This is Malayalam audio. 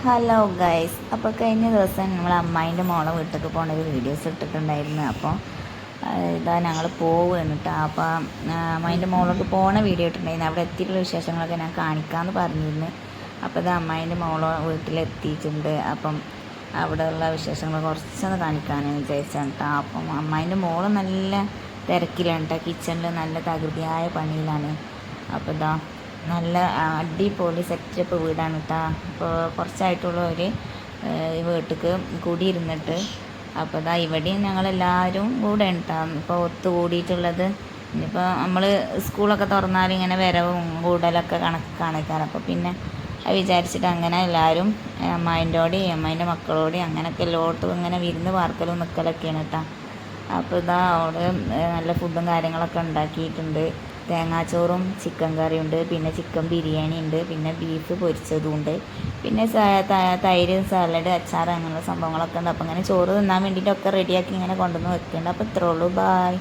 ഹലോ ഗൈസ്, അപ്പോൾ കഴിഞ്ഞ ദിവസം നമ്മൾ അമ്മായിൻ്റെ മോളെ വീട്ടിലേക്ക് പോണ ഒരു വീഡിയോസ് ഇട്ടിട്ടുണ്ടായിരുന്നു. അപ്പോൾ ഇതാ ഞങ്ങൾ പോവുകയാണ് കേട്ടോ. അപ്പോൾ അമ്മായിൻ്റെ മോളോട്ട് പോണ വീഡിയോ ഇട്ടിട്ടുണ്ടായിരുന്നു. അവിടെ എത്തിയിട്ടുള്ള വിശേഷങ്ങളൊക്കെ ഞാൻ കാണിക്കാമെന്ന് പറഞ്ഞിരുന്നു. അപ്പോൾ ഇത് അമ്മായിൻ്റെ മോളെ വീട്ടിലെത്തിയിട്ടുണ്ട്. അപ്പം അവിടെയുള്ള വിശേഷങ്ങൾ കുറച്ചൊന്ന് കാണിക്കാമെന്ന് വിചാരിച്ചാണ് കേട്ടോ. അപ്പം അമ്മായിൻ്റെ മോള് നല്ല തിരക്കിലാണ് കേട്ടോ. കിച്ചണിൽ നല്ല തകൃതിയായ പണിയിലാണ്. അപ്പോൾ ഇതാ നല്ല അടിപൊളി സെറ്റപ്പ് വീടാണ് കേട്ടോ. അപ്പോൾ കുറച്ചായിട്ടുള്ള ഒരു വീട്ടിലേക്ക് കൂടിയിരുന്നിട്ട്. അപ്പോൾ ഇതാ ഇവിടെയും ഞങ്ങളെല്ലാവരും കൂടെ കേട്ടോ ഇപ്പോൾ ഒത്തുകൂടിയിട്ടുള്ളത്. ഇനിയിപ്പോൾ നമ്മൾ സ്കൂളൊക്കെ തുറന്നാൽ ഇങ്ങനെ വരവും കൂടലൊക്കെ കണക്കാണ്. അപ്പോൾ പിന്നെ അത് വിചാരിച്ചിട്ട് അങ്ങനെ എല്ലാവരും അമ്മായിൻ്റെയോടെയും അമ്മായിൻ്റെ മക്കളോടെയും അങ്ങനെയൊക്കെ എല്ലായിടത്തും ഇങ്ങനെ വിരുന്ന് പാർക്കലും നിൽക്കലൊക്കെയാണ് കേട്ടോ. അപ്പോൾ ഇതാ അവിടെ നല്ല ഫുഡും കാര്യങ്ങളൊക്കെ ഉണ്ടാക്കിയിട്ടുണ്ട്. തേങ്ങാച്ചോറും ചിക്കൻ കറിയുണ്ട്, പിന്നെ ചിക്കൻ ബിരിയാണി ഉണ്ട്, പിന്നെ ബീഫ് പൊരിച്ചതുമുണ്ട്, പിന്നെ തൈര്, സാലഡ്, അച്ചാർ അങ്ങനെയുള്ള സംഭവങ്ങളൊക്കെ ഉണ്ട്. അപ്പോൾ അങ്ങനെ ചോറ് തിന്നാൻ വേണ്ടിയിട്ടൊക്കെ റെഡിയാക്കി ഇങ്ങനെ കൊണ്ടുവന്ന് വെക്കുന്നുണ്ട്. അപ്പോൾ ഇത്രേ ഉള്ളൂ. ബായ്.